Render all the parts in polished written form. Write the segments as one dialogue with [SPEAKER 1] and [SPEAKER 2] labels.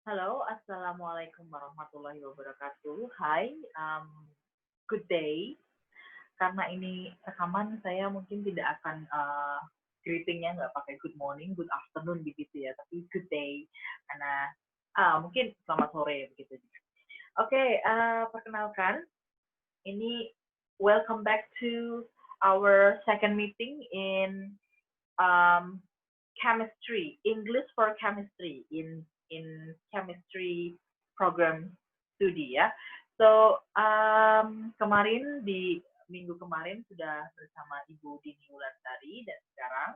[SPEAKER 1] Halo, Assalamualaikum warahmatullahi wabarakatuh. Hai, good day. Karena ini rekaman, saya mungkin tidak akan greetingnya nggak pakai good morning, good afternoon begitu ya, tapi good day. Karena mungkin selamat sore begitu. Oke, perkenalkan, ini welcome back to our second meeting in um, chemistry, English for chemistry in chemistry program studi ya. So kemarin di minggu kemarin sudah bersama Ibu Dini Wulandari dan sekarang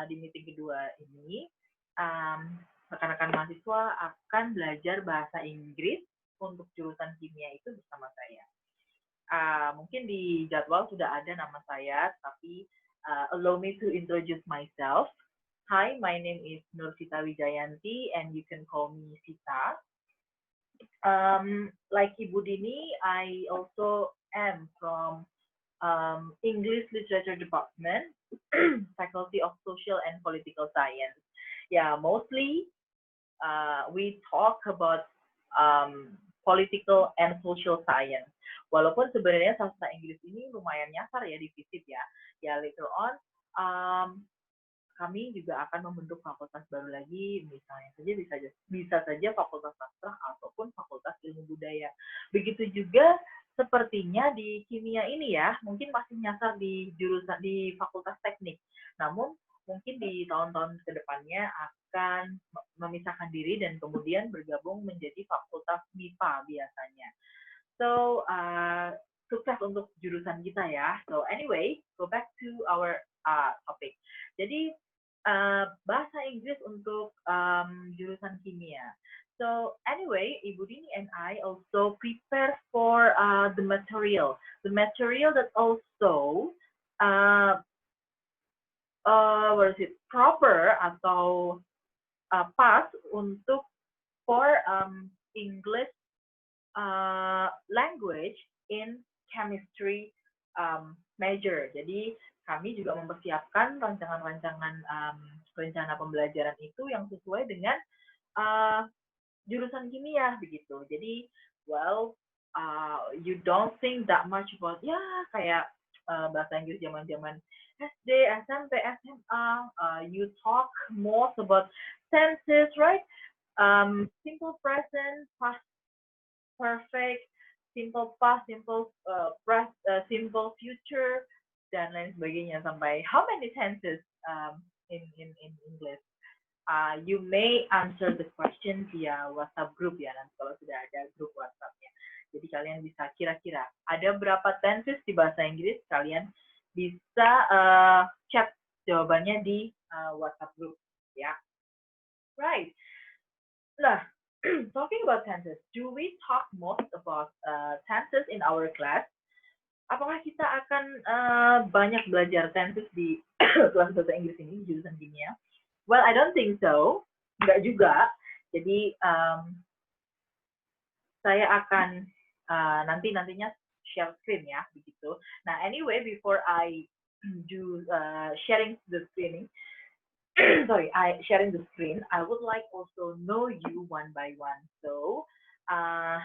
[SPEAKER 1] di meeting kedua ini um, rekan-rekan mahasiswa akan belajar bahasa Inggris untuk jurusan kimia itu bersama saya. Mungkin di jadwal sudah ada nama saya, tapi allow me to introduce myself. Hi, my name is Nurvita Wijayanti, and you can call me Vita. Like Ibu Dini, I also am from English Literature Department, Faculty of Social and Political Science. Yeah, mostly we talk about political and social science. Walaupun sebenarnya sastra Inggris ini lumayan nyasar ya di FISIP ya. Ya later on um, kami juga akan membentuk fakultas baru lagi, misalnya saja bisa saja fakultas sastra ataupun fakultas ilmu budaya. Begitu juga sepertinya di kimia ini ya, mungkin masih nyasar di jurusan di fakultas teknik. Namun mungkin di tahun-tahun kedepannya akan memisahkan diri dan kemudian bergabung menjadi fakultas MIPA biasanya. So, sukses untuk jurusan kita ya. So, anyway, go back to our topic. Jadi, bahasa Inggris untuk jurusan kimia. So, anyway, Ibu Dini and I also prepare for the material that also what is it, proper atau pas untuk for English language in chemistry major. Jadi kami juga mempersiapkan rancangan-rancangan rencana pembelajaran itu yang sesuai dengan jurusan kimia begitu. Jadi, well, you don't think that much about ya kayak bahasa Inggris zaman-zaman SD, SMP, SMA. You talk most about tenses, right? Simple present, past perfect, simple past, simple future, dan lain sebagainya sampai how many tenses in English. You may answer the question via WhatsApp group ya, nanti kalau sudah ada grup WhatsApp-nya. Jadi kalian bisa kira-kira ada berapa tenses di bahasa Inggris, kalian bisa chat jawabannya di WhatsApp group ya. Right. Nah, talking about tenses, do we talk most about tenses in our class? Apakah kita akan banyak belajar tenses di kelas bahasa Inggris ini, jurusan kimia? Well, I don't think so. Enggak juga. Jadi, saya akan nantinya share screen ya, begitu. Nah, anyway, before I do sharing the screen, sharing the screen, I would like also know you one by one. So,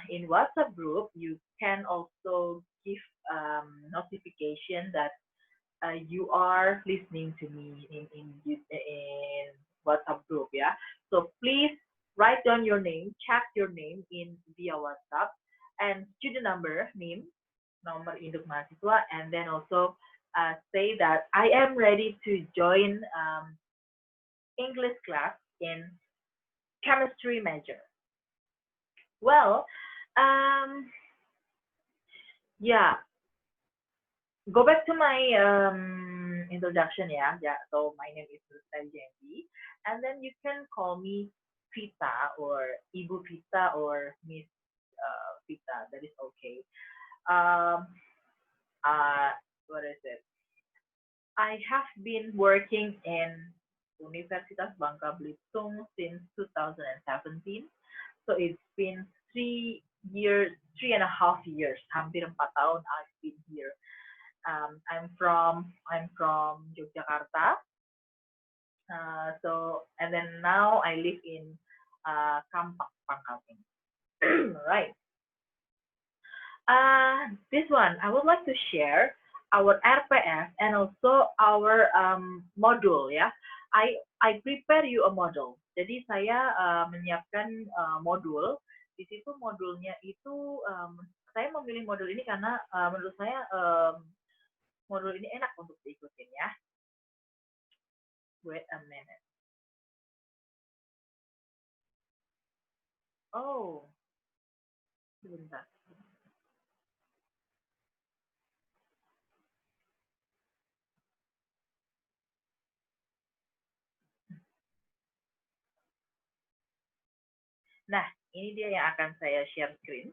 [SPEAKER 1] in WhatsApp group, you can also give notification that you are listening to me in WhatsApp group, yeah. So please write down your name, check your name in via WhatsApp, and student number, name, nomor induk mahasiswa, and then also say that I am ready to join English class in chemistry major. Well, yeah, go back to my introduction, yeah. So my name is Nurvita Wijayanti, and then you can call me Vita or Ibu Vita or Miss Vita. That is okay. What is it? I have been working in Universitas Bangka Belitung since 2017. So it's been 3.5 years, hampir 4 tahun I've been here. I'm from Yogyakarta. So and then now I live in kampak pangkalnya. Right. This one, I would like to share our RPS and also our module ya. I prepare you a model. Jadi saya menyiapkan modul. Di situ modulnya itu saya memilih modul ini karena menurut saya modul ini enak untuk diikutin ya. Wait a minute. Oh, sebentar. Nah, ini dia yang akan saya share screen.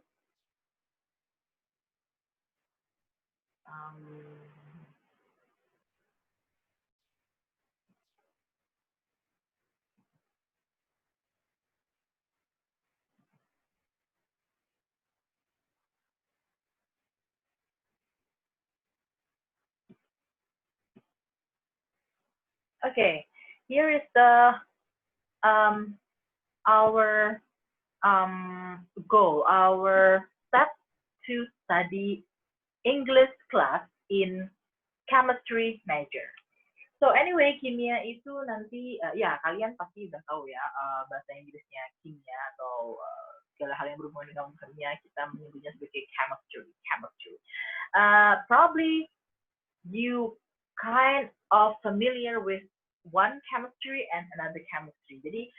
[SPEAKER 1] Okay, here is the our goal, our step to study English class in chemistry major. So anyway, kimia itu nanti ya kalian pasti udah tahu ya bahasa Inggrisnya kimia atau segala hal yang berhubungan dengan kimia kita menyebutnya sebagai chemistry. Probably you kind of familiar with one chemistry and another chemistry. Jadi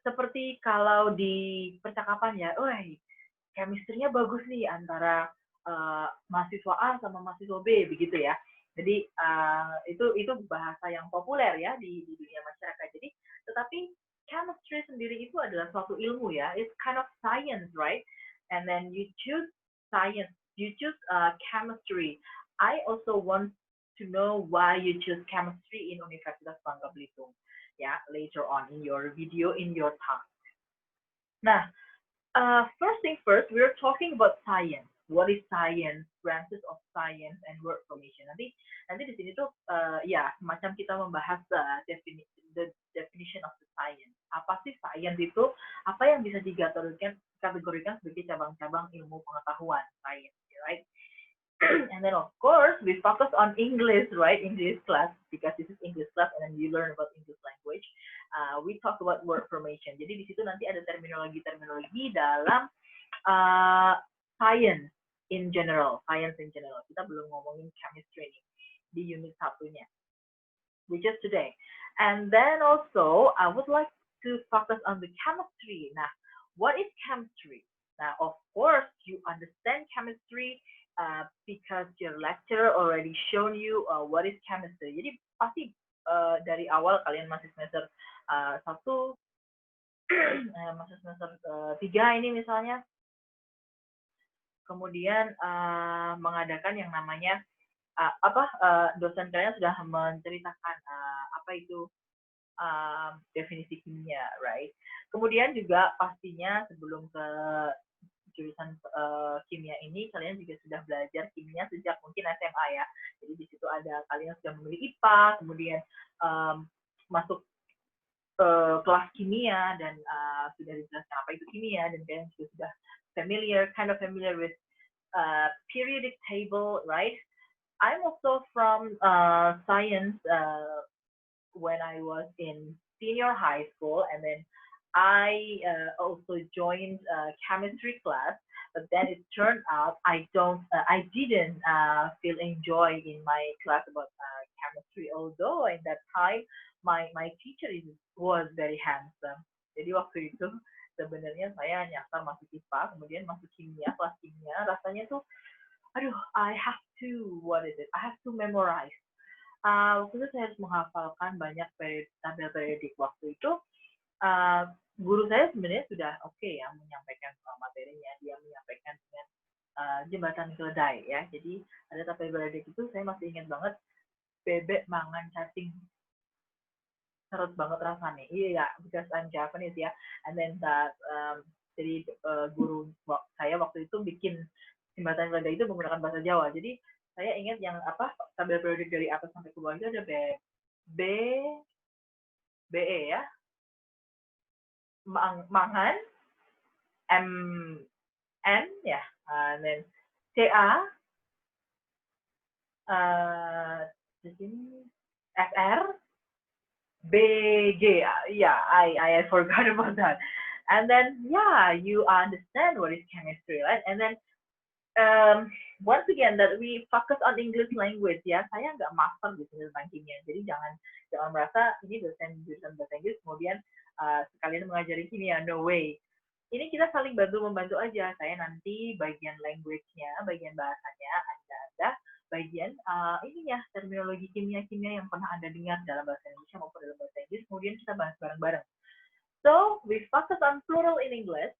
[SPEAKER 1] seperti kalau di percakapan ya, chemistry-nya bagus nih antara mahasiswa A sama mahasiswa B begitu ya. Jadi itu bahasa yang populer ya di dunia masyarakat. Jadi tetapi chemistry sendiri itu adalah suatu ilmu ya. It's kind of science, right? And then you choose science, you choose chemistry. I also want to know why you choose chemistry in Universitas Bangka Belitung. Yeah, later on in your video, in your talk. Nah, first thing first, we're talking about science. What is science? Branches of science and word formation. Nanti di sini tuh ya semacam kita membahas the definition of the science. Apa sih science itu? Apa yang bisa dikategorikan sebagai cabang-cabang ilmu pengetahuan science, right? And then of course we focus on English, right? English class, because this is English class and then you learn about English language. We talk about word formation. Jadi di situ nanti ada terminologi dalam science in general. Kita belum ngomongin chemistry nih di unit satunya, which is today. And then also I would like to focus on the chemistry. Nah, what is chemistry? Now, of course, you understand chemistry because your lecturer already shown you what is chemistry. Jadi pasti dari awal kalian masih semester 1, masih semester 3 ini misalnya, kemudian mengadakan yang namanya dosen kalian sudah menceritakan apa itu definisi kimia, right? Kemudian juga pastinya sebelum ke jurusan kimia ini kalian juga sudah belajar kimia sejak mungkin SMA ya. Jadi di situ ada kalian sudah memilih IPA, kemudian masuk kelas kimia dan sudah dijelaskan apa itu kimia dan kalian juga sudah kind of familiar with periodic table, right? I'm also from science when I was in senior high school, and then I also joined chemistry class, but then it turned out I didn't feel enjoy in my class about chemistry. Although in that time my teacher was very handsome. Jadi waktu itu sebenarnya saya nyasar masuk IPA, kemudian masuk kimia, kelas kimia, rasanya tuh, aduh, I have to memorize. Waktu itu saya harus menghafalkan banyak tabel periodik. Waktu itu guru saya sebenarnya sudah oke ya menyampaikan materinya. Dia menyampaikan dengan jembatan keledai ya. Jadi ada tabel periodik itu saya masih ingat banget, bebek mangan cacing, serut banget rasanya. Iya, because I'm Japanese ya. And then jadi guru saya waktu itu bikin jembatan keledai itu menggunakan bahasa Jawa. Jadi saya ingat yang tabel periodik dari atas sampai ke bawah itu ada BE ya. mangan, MN ya, then CA, di sini SR, BG. Yeah, I forgot about that. And then yeah, you understand what is chemistry, right? And then once again that we focus on English language ya. Saya nggak master gitu tentang kimia, jadi jangan merasa ini dosen bahasa Inggris kemudian sekalian mengajari kimia. No way. Ini kita saling membantu aja. Saya nanti bagian language-nya, bagian bahasanya, Anda bagian ininya terminologi kimia yang pernah Anda dengar dalam bahasa Indonesia maupun dalam bahasa Inggris, kemudian kita bahas bareng-bareng. So we focus on plural in English,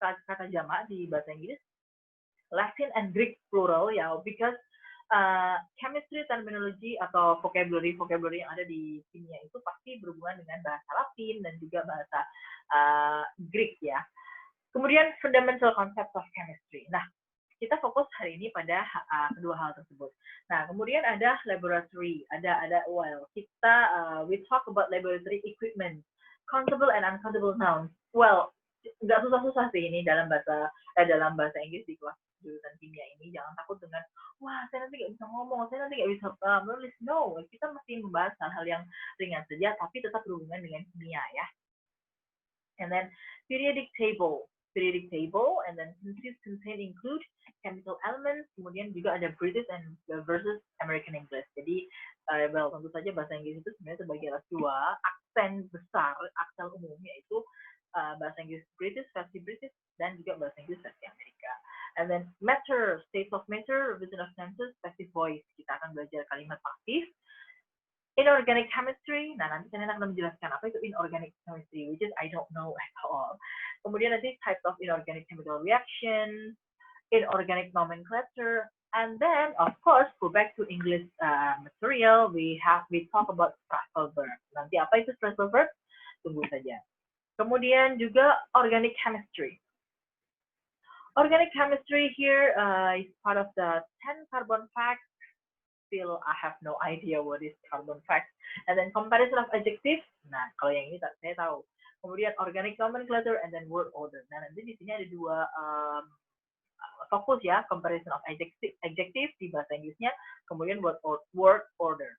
[SPEAKER 1] kata jamak di bahasa Inggris, Latin and Greek plural ya, because chemistry terminology atau vocabulary yang ada di kimia itu pasti berhubungan dengan bahasa Latin dan juga bahasa Greek ya. Kemudian fundamental concept of chemistry. Nah, kita fokus hari ini pada kedua hal tersebut. Nah, kemudian ada laboratory, ada kita we talk about laboratory equipment, countable and uncountable nouns. Well, nggak susah-susah sih ini dalam bahasa Inggris di kelas jurusan kimia ini. Jangan takut dengan wah saya nanti nggak bisa ngomong, saya nanti nggak bisa menulis. No, kita mesti membahas hal-hal yang ringan saja tapi tetap berhubungan dengan kimia ya. And then periodic table, and then include chemical elements, kemudian juga ada British and versus American English. Jadi well, tentu saja bahasa Inggris itu sebenarnya terbagi atas dua, aksen besar, aksen umum yaitu bahasa Inggris British, versi British, dan juga bahasa Inggris versi Amerika. And then matter, state of matter, revision of senses, passive voice. Kita akan belajar kalimat pasif. Inorganic chemistry, nah nanti saya akan menjelaskan apa itu inorganic chemistry, which is I don't know at all. Kemudian nanti types of inorganic chemical reaction, inorganic nomenclature, and then of course go back to English material. We talk about phrasal verb. Nanti apa itu phrasal verb? Tunggu saja. Kemudian juga organic chemistry. Organic chemistry here is part of the 10 carbon facts. Still, I have no idea what is carbon facts. And then comparison of adjectives. Nah, kalau yang ini saya tahu. Kemudian organic nomenclature and then word order. Nah, nanti di sini ada dua fokus ya, comparison of adjective di bahasa Inggrisnya, kemudian word order.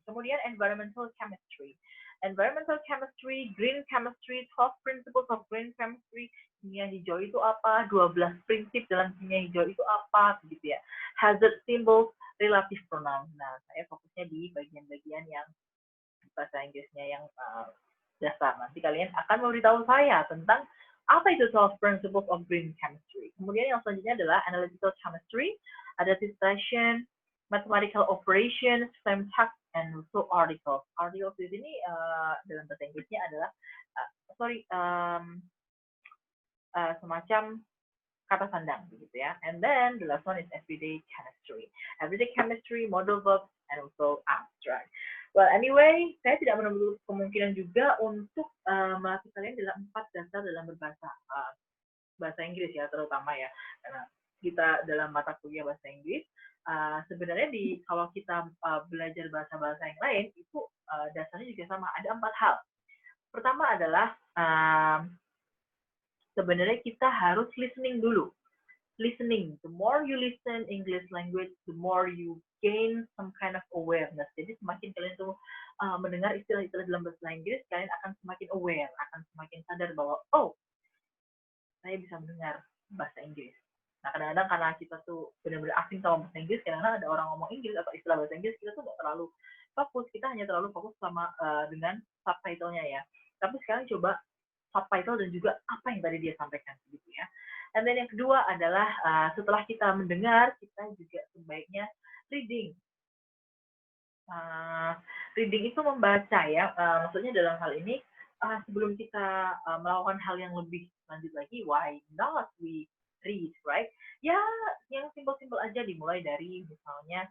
[SPEAKER 1] Kemudian environmental chemistry. Environmental chemistry, green chemistry, 12 principles of green chemistry, kimia hijau itu apa, 12 prinsip dalam kimia hijau itu apa, begitu ya. Hazard symbols, relative pronoun. Nah, saya fokusnya di bagian-bagian yang bahasa Inggrisnya yang dasar. Nanti kalian akan memberitahu saya tentang apa itu 12 principles of green chemistry. Kemudian yang selanjutnya adalah analytical chemistry, ada titration, mathematical operations, syntax, and also articles. Articles di sini dalam bahasa Inggrisnya adalah semacam kata sandang begitu ya. And then the last one is everyday chemistry. Everyday chemistry, modal verbs, and also abstract. Well, anyway, saya tidak menutup kemungkinan juga untuk melatih kalian dalam 4 dasar dalam berbahasa bahasa Inggris ya, terutama ya. Karena kita dalam mata kuliah bahasa Inggris, sebenarnya kalau kita belajar bahasa-bahasa yang lain, itu dasarnya juga sama. Ada 4 hal. Pertama adalah sebenarnya kita harus listening dulu. Listening. The more you listen English language, the more you gain some kind of awareness. Jadi semakin kalian tuh mendengar istilah-istilah dalam bahasa Inggris, kalian akan semakin aware, akan semakin sadar bahwa oh, saya bisa mendengar bahasa Inggris. Nah, kadang-kadang karena kita tuh benar-benar asing sama bahasa Inggris, kadang-kadang ada orang ngomong Inggris atau istilah bahasa Inggris, kita tuh nggak terlalu fokus, kita hanya terlalu fokus sama dengan subtitle-nya ya. Tapi sekarang coba subtitle dan juga apa yang tadi dia sampaikan gitu ya. And then yang kedua adalah setelah kita mendengar, kita juga sebaiknya reading. Reading itu membaca ya. Maksudnya dalam hal ini sebelum kita melakukan hal yang lebih lanjut lagi, why not we read, right? Ya, yang simpel-simpel aja dimulai dari misalnya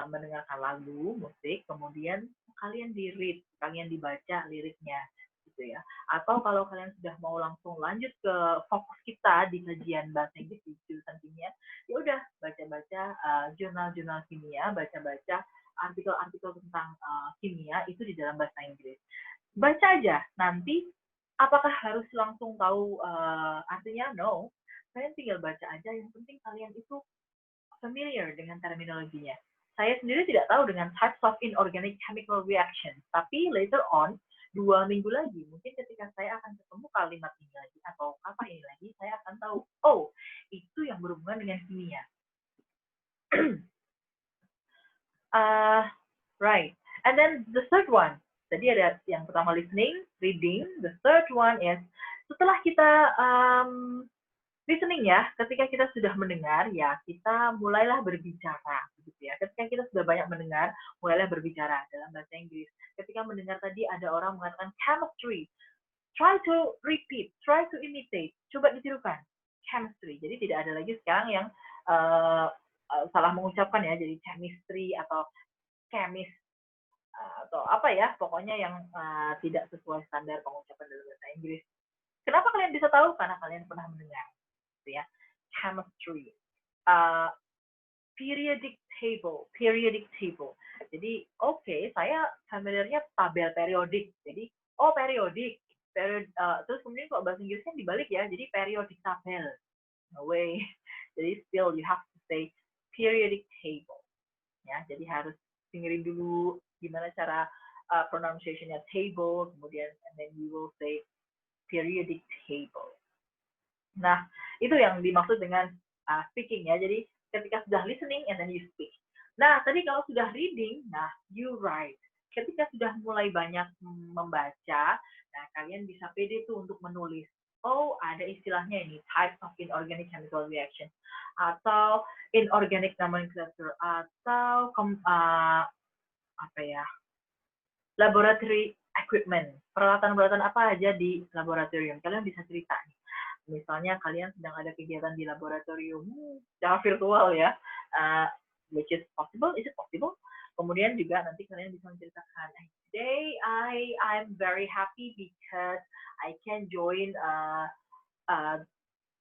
[SPEAKER 1] mendengarkan lagu, musik, kemudian kalian di-read, kalian dibaca liriknya. Gitu ya. Atau kalau kalian sudah mau langsung lanjut ke fokus kita di kajian bahasa Inggris di jurusan kimia, ya udah baca-baca jurnal-jurnal kimia, baca-baca artikel-artikel tentang kimia itu di dalam bahasa Inggris. Baca aja, nanti Apakah harus langsung tahu artinya? No. Kalian tinggal baca aja, yang penting kalian itu familiar dengan terminologinya. Saya sendiri tidak tahu dengan types of inorganic chemical reaction, tapi later on, 2 minggu lagi, mungkin ketika saya akan ketemu kalimat ini lagi, atau kata ini lagi, saya akan tahu, oh, itu yang berhubungan dengan kimia. Right. And then the third one, tadi ada yang pertama listening, reading. The third one is, setelah kita listening ya, ketika kita sudah mendengar, ya kita mulailah berbicara, gitu ya. Ketika kita sudah banyak mendengar, mulailah berbicara dalam bahasa Inggris. Ketika mendengar tadi ada orang mengatakan chemistry, try to repeat, try to imitate, coba ditirukan chemistry. Jadi tidak ada lagi sekarang yang salah mengucapkan ya, jadi chemistry atau chemis atau apa ya, pokoknya yang tidak sesuai standar pengucapan dalam bahasa Inggris. Kenapa kalian bisa tahu? Karena kalian pernah mendengar. Ya, chemistry, periodic table. Jadi oke, saya familiarnya tabel periodik. Jadi periodik, terus kemudian kalau bahasa Inggrisnya dibalik ya, jadi periodic tabel. No way. Jadi still you have to say periodic table. Ya, jadi harus dengerin dulu gimana cara pronunciation-nya table, kemudian and then you will say periodic table. Nah, itu yang dimaksud dengan speaking ya. Jadi ketika sudah listening and then you speak. Nah, tadi kalau sudah reading, nah you write. Ketika sudah mulai banyak membaca, nah kalian bisa pede tuh untuk menulis. Oh, ada istilahnya ini, types of inorganic chemical reaction, atau inorganic nomenclature, atau apa ya, laboratory equipment. Peralatan-peralatan apa aja di laboratorium. Kalian bisa cerita nih. Misalnya kalian sedang ada kegiatan di laboratorium secara virtual ya, which is possible, is it possible? Kemudian juga nanti kalian bisa menceritakan, today I'm very happy because I can join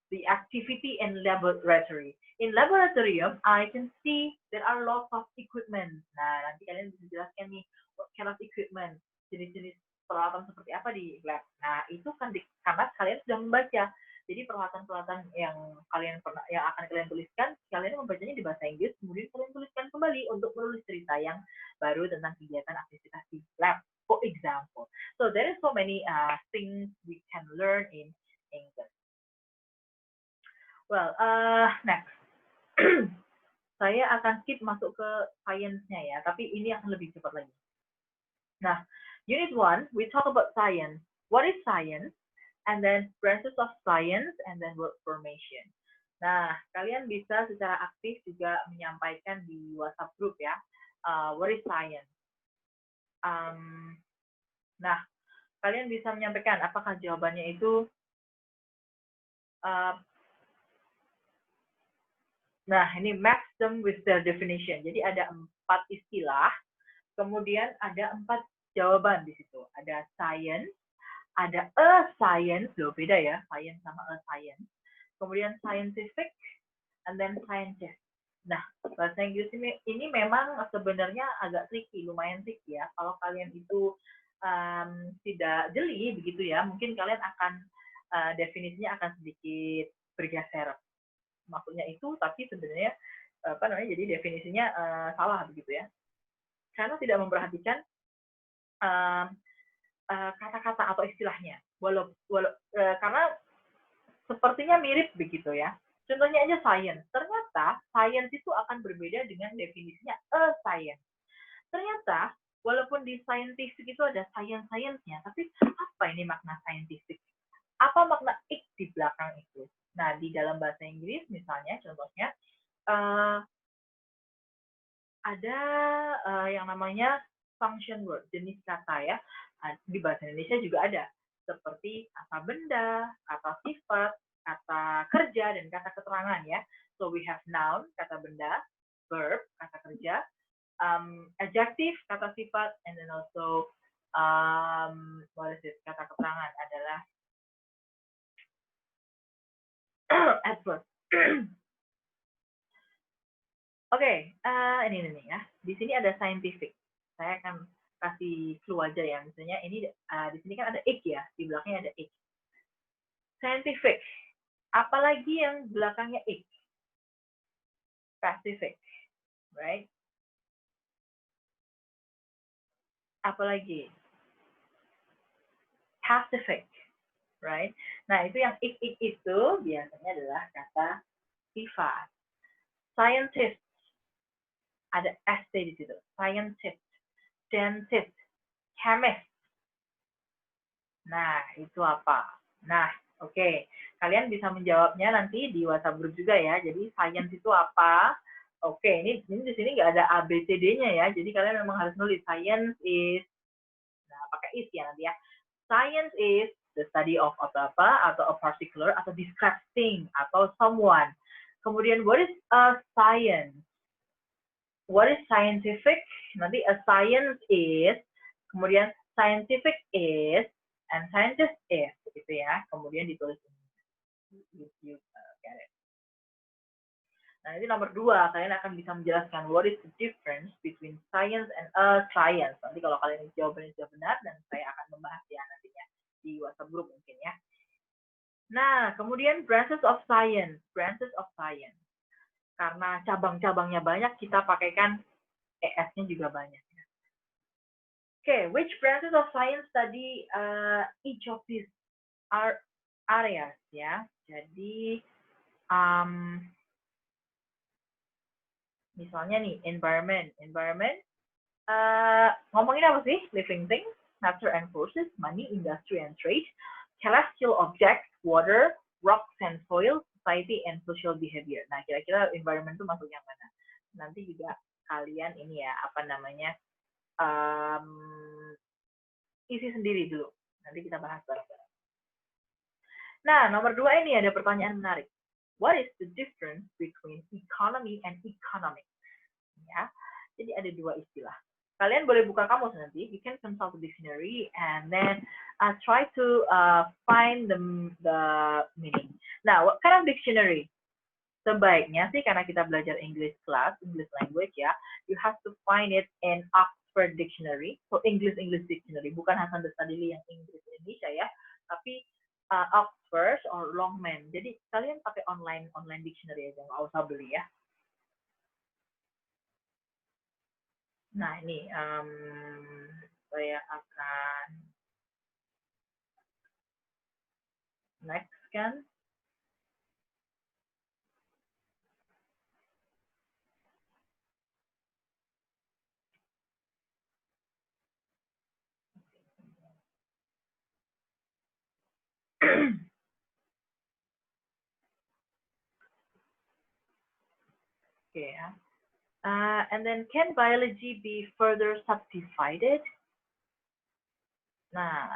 [SPEAKER 1] the activity in laboratory. In laboratorium, I can see there are lots of equipment. Nah, nanti kalian bisa jelaskan nih, what kind of equipment, jenis-jenis peralatan seperti apa di lab. Nah, itu kan karena kalian sudah membaca. Jadi peralatan-peralatan yang akan kalian tuliskan, kalian membacanya di bahasa Inggris, kemudian kalian tuliskan kembali untuk menulis cerita yang baru tentang kegiatan aktivitas di lab, for example. So there is so many things we can learn in English. Well, next. Saya akan skip masuk ke science-nya ya, tapi ini akan lebih cepat lagi. Nah, Unit 1, we talk about science. What is science? And then branches of science, and then word formation. Nah, kalian bisa secara aktif juga menyampaikan di WhatsApp group ya. What is science? Nah, kalian bisa menyampaikan apakah jawabannya itu nah, ini match them with their definition. Jadi ada 4 istilah, kemudian ada 4 jawaban di situ. Ada science, ada a science, loh beda ya, science sama a science. Kemudian scientific, and then scientist. Nah, bahasa Inggris ini memang sebenarnya agak tricky, lumayan tricky ya. Kalau kalian itu tidak jeli begitu ya, mungkin kalian akan definisinya akan sedikit bergeser. Maksudnya itu, tapi sebenarnya jadi definisinya salah begitu ya. Karena tidak memperhatikan kata-kata atau istilahnya. Karena sepertinya mirip begitu ya. Contohnya aja science. Ternyata science itu akan berbeda dengan definisinya a science. Ternyata walaupun di scientific itu ada science-nya, tapi apa ini makna scientific? Apa makna ik di belakang itu? Nah, di dalam bahasa Inggris misalnya contohnya ada yang namanya function word, jenis kata ya. Di bahasa Indonesia juga ada. Seperti kata benda, kata sifat, kata kerja, dan kata keterangan ya. So we have noun, kata benda, verb, kata kerja, adjective, kata sifat, and then also kata keterangan adalah adverb. Oke, ini ya. Di sini ada scientific. Saya akan kasih clue aja ya. Misalnya ini di sini kan ada ik ya, di belakangnya ada ik. Scientific. Apalagi yang belakangnya ik? Pacific, right? Apalagi? Pacific, right? Nah, itu yang ik itu biasanya adalah kata sifat. Scientist, ada ST di situ. Scientist, dentist, chemist. Nah, itu apa? Nah, oke. Kalian bisa menjawabnya nanti di WhatsApp group juga ya. Jadi, science itu apa? Oke, ini di sini nggak ada ABCD-nya ya. Jadi, kalian memang harus nulis science is, nah, pakai is ya nanti ya. Science is the study of apa atau a particular atau describe thing atau someone. Kemudian, what is a science? What is scientific? Nanti a science is, kemudian scientific is, and scientist is, gitu ya. Kemudian ditulis you get it. Nah, ini nomor 2, kalian akan bisa menjelaskan what is the difference between science and a science. Nanti kalau kalian jawabannya sudah benar, dan saya akan membahas ya nantinya di WhatsApp group mungkin ya. Nah, kemudian branches of science. Branches of science. Karena cabang-cabangnya banyak, kita pakaikan ES-nya juga banyak. Okay, which branches of science study each of these areas ya? Jadi misalnya nih environment ngomongin apa sih? Living things, nature and forces, money, industry and trade, celestial objects, water, rocks and soil, society and social behavior. Nah, kira-kira environment itu masuk yang mana? Nanti juga kalian ini ya, apa namanya, isi sendiri dulu. Nanti kita bahas bareng-bareng. Nah, nomor 2 ini ada pertanyaan menarik. What is the difference between economy and economics? Ya, jadi ada 2 istilah. Kalian boleh buka kamus nanti. You can consult the dictionary and then try to find the meaning. Now, what kind of dictionary? Sebaiknya sih karena kita belajar English class, English language ya, you have to find it in Oxford Dictionary, so English Dictionary, bukan Hasan Dasadili yang Inggris Indonesia ya, tapi Oxford or Longman. Jadi kalian pakai online dictionary aja, nggak usah beli ya. Nah ini saya akan next kan. Okay, ya. And then can biology be further subdivided? Nah,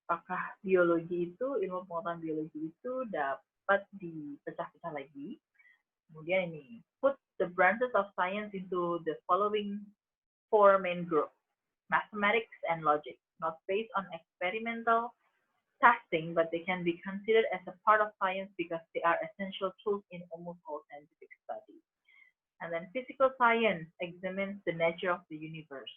[SPEAKER 1] apakah biologi itu, ilmu pengetahuan biologi itu dapat dipecah-pecah lagi? Kemudian ini, put the branches of science into the following 4 main groups. Mathematics and logic, not based on experimental testing, but they can be considered as a part of science because they are essential tools in almost all scientific studies. And then physical science examines the nature of the universe.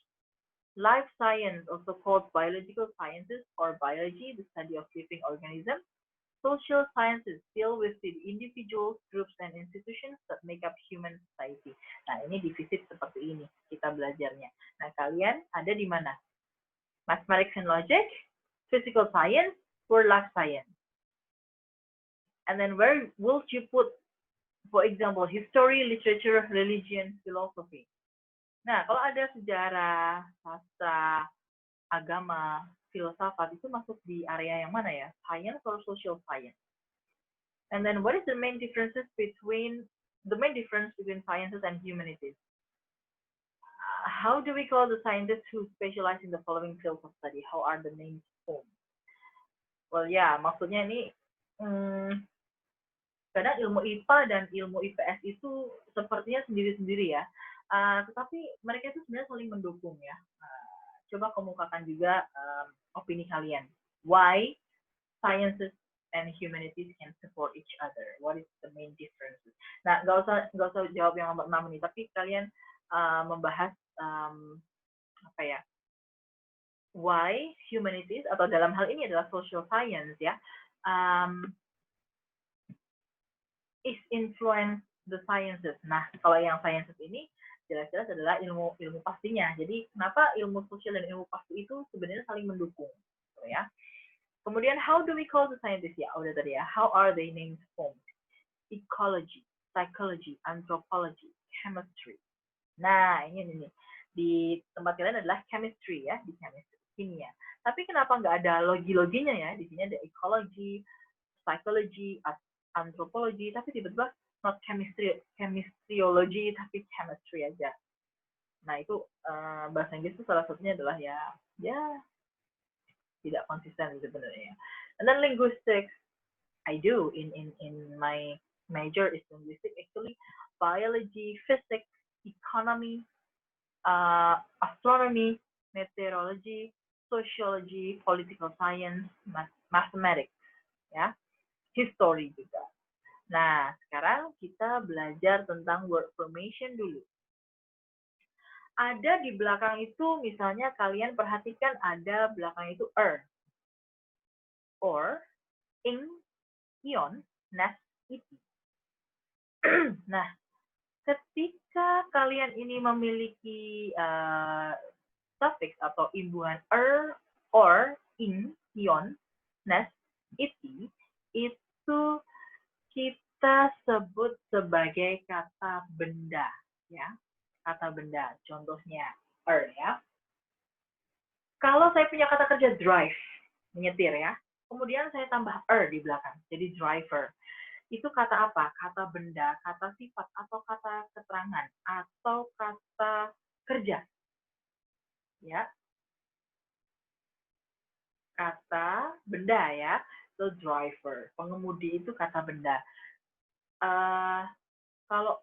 [SPEAKER 1] Life science, also called biological sciences or biology, the study of living organisms. Social sciences deal with the individuals, groups, and institutions that make up human society. Nah, ini divisit seperti ini kita belajarnya. Nah, kalian ada di mana? Mathematics and logic, physical science, or life science? And then where would you put, for example, history, literature, religion, philosophy? Nah, kalau ada sejarah, sastra, agama, filsafat, itu masuk di area yang mana ya? Science or social science? And then what is the main difference between sciences and humanities? How do we call the scientists who specialize in the following fields of study? How are the names formed? Well, ya, maksudnya ini kadang ilmu IPA dan ilmu IPS itu sepertinya sendiri-sendiri ya. Tetapi mereka itu sebenarnya saling mendukung ya. Coba kemukakan juga opini kalian. Why sciences and humanities can support each other? What is the main difference? Nah, nggak usah jawab yang nomor 6 ini, tapi kalian membahas apa ya, why humanities atau dalam hal ini adalah social science ya, is influence the sciences. Nah, kalau yang sciences ini jelas-jelas adalah ilmu pastinya. Jadi kenapa ilmu sosial dan ilmu pasti itu sebenarnya saling mendukung, gitu ya. Kemudian how do we call the scientists ya? Udah tadi ya. How are they named formed? Ecology, psychology, anthropology, chemistry. Nah, ini nih. Di tempat kalian adalah chemistry ya, di chemistry, kimia. Tapi kenapa nggak ada logi-loginya ya? Di sini ada ecology, psychology, anthropology, tapi tiba-tiba not chemistryology, tapi chemistry aja. Nah, itu bahasa Inggris itu salah satunya adalah ya tidak konsisten sebenarnya. And then linguistics, I do in my major is linguistics actually, biology, physics, economy, astronomy, meteorology, sociology, political science, mathematics, ya, history juga. Nah, sekarang kita belajar tentang word formation dulu. Ada di belakang itu, misalnya kalian perhatikan ada belakang itu or, ing, ion, nes, iti. Nah, ketika kalian ini memiliki suffix atau imbuhan or, ing, ion, nes, iti, itu kita sebut sebagai kata benda, ya. Kata benda, contohnya ya. Kalau saya punya kata kerja drive, menyetir ya, kemudian saya tambah di belakang, jadi driver. Itu kata apa? Kata benda, kata sifat, atau kata keterangan, atau kata kerja. Ya. Kata benda ya, so driver. Pengemudi itu kata benda. Kalau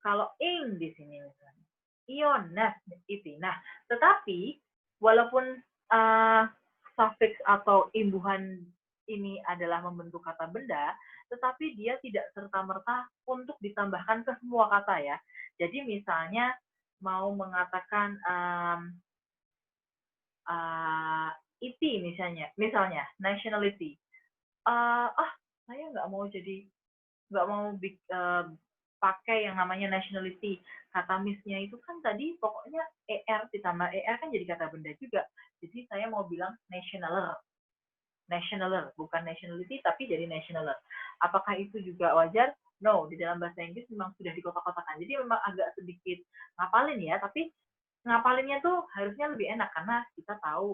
[SPEAKER 1] kalau ing di sini misalnya, ion, nes, itu. Nah, tetapi walaupun suffix atau imbuhan ini adalah membentuk kata benda, tetapi dia tidak serta-merta untuk ditambahkan ke semua kata ya. Jadi misalnya mau mengatakan iti misalnya nationality. Saya nggak mau pakai yang namanya nationality. Kata miss-nya itu kan tadi pokoknya ditambah kan jadi kata benda juga. Jadi saya mau bilang nationaler, bukan nationality tapi jadi nationaler. Apakah itu juga wajar? No, di dalam bahasa Inggris memang sudah dikotak-kotakan. Jadi memang agak sedikit ngapalin ya, tapi ngapalinnya tuh harusnya lebih enak karena kita tahu,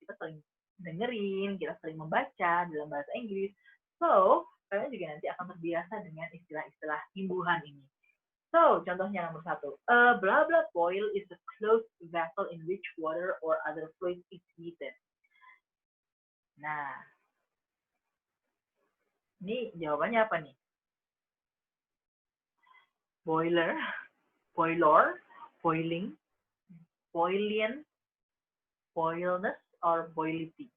[SPEAKER 1] kita sering dengerin, kita sering membaca dalam bahasa Inggris. So, kalian juga nanti akan terbiasa dengan istilah-istilah imbuhan ini. So, contohnya nomor 1. A blah blah boil is a closed vessel in which water or other fluid is heated. Nah, ini jawabannya apa nih? Boiler, boiling, boilian, boilness, or boility.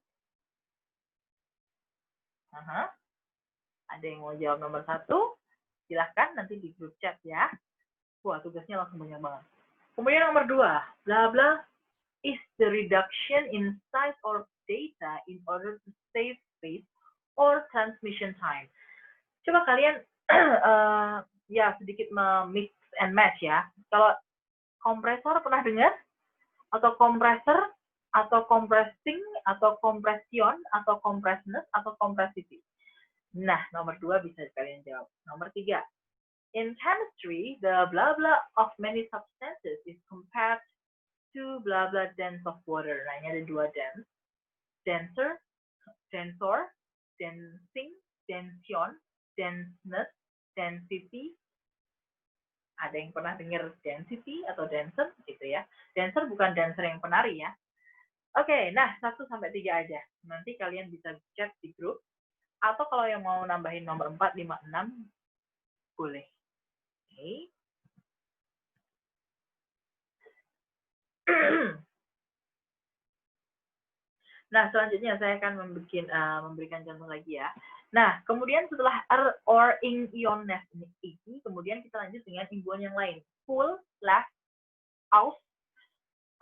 [SPEAKER 1] Ada yang mau jawab nomor 1? Silahkan nanti di grup chat ya. Wah, tugasnya langsung banyak banget. Kemudian nomor 2, blah blah is the reduction in size or data in order to save space or transmission time. Coba kalian ya sedikit mix and match ya. Kalau kompresor pernah dengar? Atau compressor, atau compressing, atau compression, atau compressness, atau compressivity. Nah, nomor 2 bisa kalian jawab. Nomor 3. In chemistry, the blah blah of many substances is compared to blah blah dense of water. Nah, ini ada 2 dense. Denser, densor, densing, dension, denseness, density. Ada yang pernah dengar density atau denser gitu ya. Dancer bukan dancer yang penari ya. Oke, nah 1 sampai 3 aja. Nanti kalian bisa chat di grup. Atau kalau yang mau nambahin nomor 4, 5, 6, boleh. Oke. Nah, selanjutnya saya akan memberikan contoh lagi ya. Nah, kemudian setelah or, ing, ion, nes, ini, kemudian kita lanjut dengan imbuhan yang lain. Full, less, aus,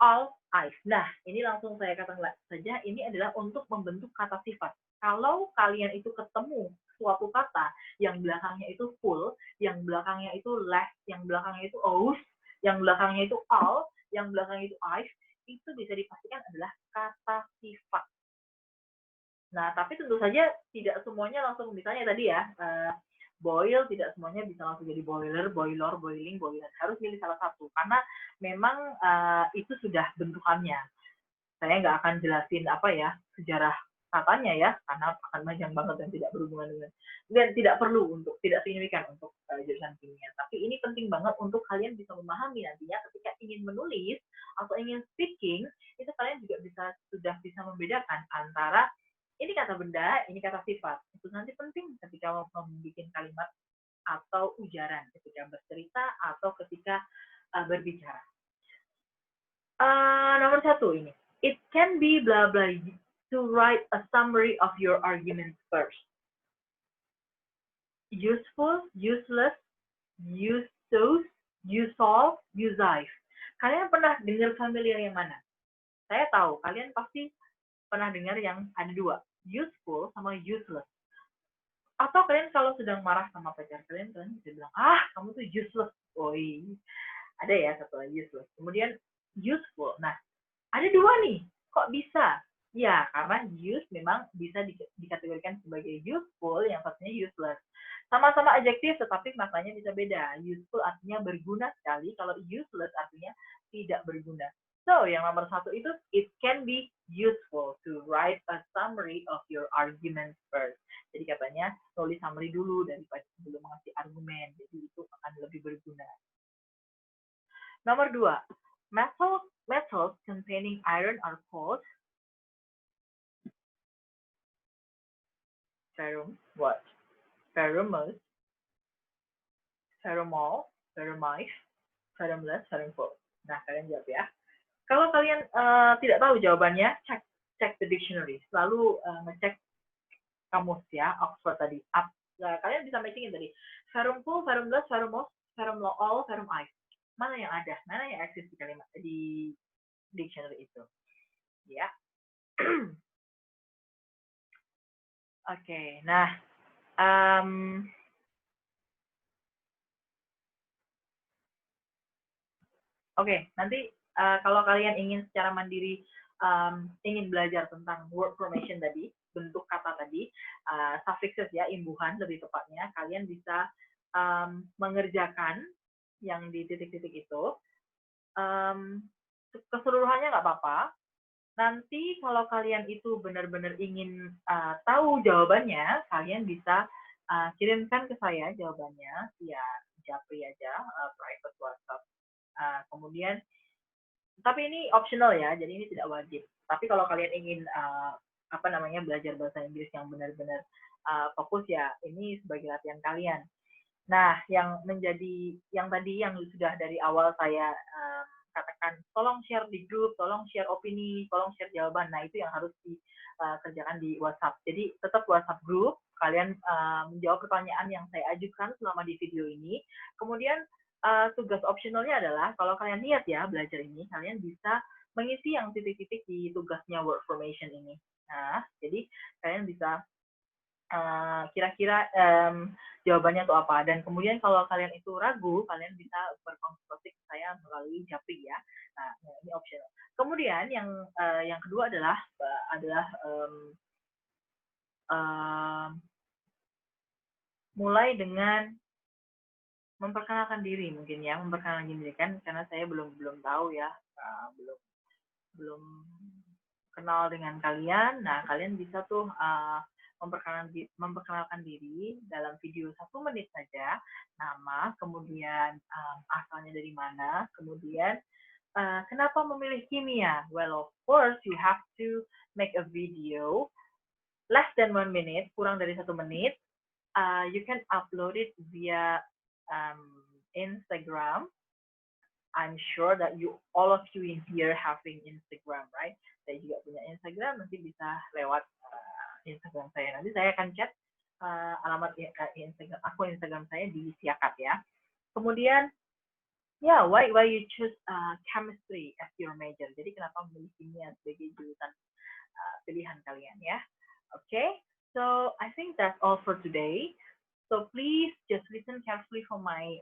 [SPEAKER 1] all, I've. Nah, ini langsung saya katakan saja, ini adalah untuk membentuk kata sifat. Kalau kalian itu ketemu suatu kata yang belakangnya itu full, yang belakangnya itu less, yang belakangnya itu aus, yang belakangnya itu all, yang belakangnya itu I've, itu bisa dipastikan adalah kata sifat. Nah, tapi tentu saja tidak semuanya langsung, misalnya tadi ya, boil tidak semuanya bisa langsung jadi boiler, boiler, boiling, boiler. Harus pilih salah satu, karena memang itu sudah bentukannya. Saya nggak akan jelasin apa ya, sejarah katanya ya, karena akan panjang banget dan tidak berhubungan dengan, dan tidak perlu untuk, tidak signifikan untuk jurusan kimia. Tapi ini penting banget untuk kalian bisa memahami nantinya ketika ingin menulis atau ingin speaking, itu kalian juga sudah bisa membedakan antara ini kata benda, ini kata sifat. Itu nanti penting ketika membuat kalimat atau ujaran, ketika bercerita atau ketika berbicara. Nomor 1 ini. It can be blah blah to write a summary of your argument first. Useful, useless, use those, use all, use I've. Kalian pernah dengar familiar yang mana? Saya tahu, kalian pasti pernah dengar yang ada 2, useful sama useless. Atau kalian kalau sedang marah sama pacar kalian bisa bilang, kamu tuh useless. Ada ya satu lagi useless. Kemudian useful. Nah, ada 2 nih, kok bisa? Ya, karena use memang bisa dikategorikan sebagai useful, yang satunya useless. Sama-sama adjektif, tetapi maknanya bisa beda. Useful artinya berguna sekali, kalau useless artinya tidak berguna. So, yang nomor 1 itu, it can be useful to write a summary of your argument first. Jadi katanya, tulis summary dulu daripada sebelum mengasih argumen. Jadi itu akan lebih berguna. Nomor 2, metals containing iron are called what? Ferromous, ferromol, ferromife, ferromless, ferromful. Nah, kalian jawab ya. Kalau kalian tidak tahu jawabannya, cek the dictionary. Selalu ngecek kamus ya, Oxford tadi. Kalian bisa matchingin tadi. Ferromful, ferromless, ferromos, ferromol, ferromife. Mana yang ada? Mana yang eksis di kalimat di dictionary itu? Ya. Oke, nah, nanti kalau kalian ingin secara mandiri ingin belajar tentang word formation tadi, bentuk kata tadi, suffixes ya, imbuhan lebih tepatnya, kalian bisa mengerjakan yang di titik-titik itu. Keseluruhannya nggak apa-apa. Nanti kalau kalian itu benar-benar ingin tahu jawabannya, kalian bisa kirimkan ke saya jawabannya via Japri aja, private WhatsApp. Kemudian, tapi ini optional ya, jadi ini tidak wajib. Tapi kalau kalian ingin belajar bahasa Inggris yang benar-benar fokus ya, ini sebagai latihan kalian. Nah, yang tadi yang sudah dari awal saya katakan, tolong share di grup, tolong share opini, tolong share jawaban. Nah, itu yang harus dikerjakan di WhatsApp. Jadi, tetap WhatsApp grup, kalian menjawab pertanyaan yang saya ajukan selama di video ini. Kemudian, tugas optionalnya adalah, kalau kalian niat ya belajar ini, kalian bisa mengisi yang titik-titik di tugasnya word formation ini. Nah, jadi kalian bisa kira-kira jawabannya itu apa. Dan kemudian kalau kalian itu ragu, kalian bisa berkonsultasi ke saya melalui Japri ya. Nah, ini optional. Kemudian yang kedua adalah mulai dengan memperkenalkan diri mungkin ya, memperkenalkan diri kan, karena saya belum tahu ya, belum kenal dengan kalian. Nah, kalian bisa tuh memperkenalkan diri dalam video 1 menit saja, nama, kemudian asalnya dari mana, kemudian kenapa memilih kimia. Well, of course you have to make a video less than 1 minute, kurang dari 1 menit. You can upload it via Instagram. I'm sure that all of you in here having Instagram, right? Saya juga punya Instagram, nanti bisa lewat Instagram saya. Nanti saya akan chat alamat Instagram, akun Instagram saya di Siakat ya. Kemudian Yeah, why you choose chemistry as your major? Jadi kenapa memilih kimia sebagai jurusan pilihan kalian ya? Okay, so I think that's all for today. So please just listen carefully for my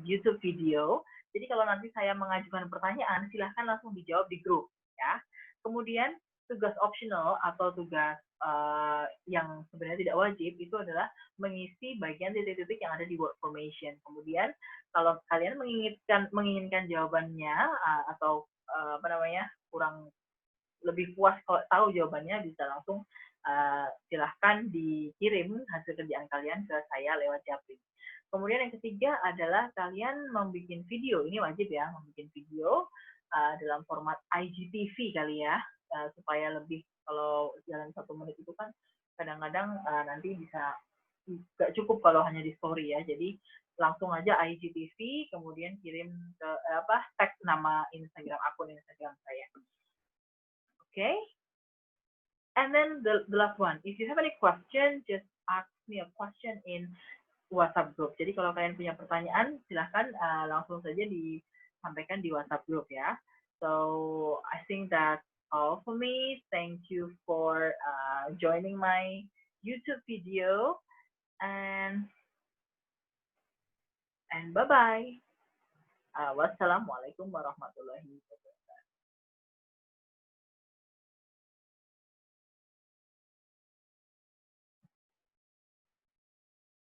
[SPEAKER 1] YouTube video. Jadi kalau nanti saya mengajukan pertanyaan, silahkan langsung dijawab di grup ya. Kemudian tugas optional atau tugas yang sebenarnya tidak wajib itu adalah mengisi bagian titik-titik yang ada di word formation. Kemudian kalau kalian menginginkan jawabannya atau apa namanya kurang lebih puas kalau tahu jawabannya bisa langsung silahkan dikirim hasil kerjaan kalian ke saya lewat Japri. Kemudian yang ketiga adalah kalian membuat video, ini wajib ya, membuat video dalam format IGTV kali ya, supaya lebih kalau jalan 1 menit itu kan kadang-kadang nanti bisa nggak cukup kalau hanya di story ya, jadi langsung aja IGTV, kemudian kirim ke tag nama Instagram, akun Instagram saya. Okay? And then the last one, if you have any question, just ask me a question in WhatsApp group. Jadi kalau kalian punya pertanyaan, silahkan langsung saja disampaikan di WhatsApp group ya. So I think that's all for me. Thank you for joining my YouTube video, and bye bye. Wassalamualaikum warahmatullahi wabarakatuh.